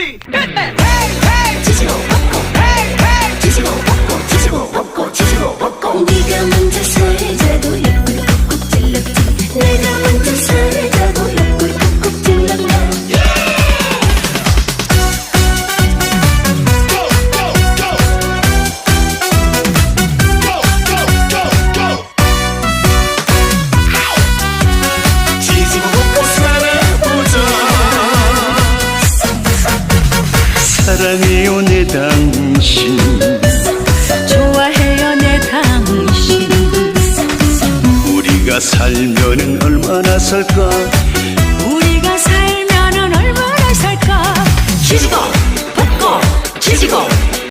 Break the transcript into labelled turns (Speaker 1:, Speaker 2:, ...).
Speaker 1: 3, hit that. 지지고 볶고, 지지고 볶고, 지지고 볶고, 지지고 볶고.
Speaker 2: 네가 먼저 살자고 옆구리 콕콕 찔렀지. 내가 먼저 살자고 옆구리 콕콕 찔렀나.
Speaker 1: 지지고 볶고 살아보자.
Speaker 3: 사랑해요 내 당신,
Speaker 2: 좋아해요 내 당신.
Speaker 3: 우리가 살면은 얼마나 살까.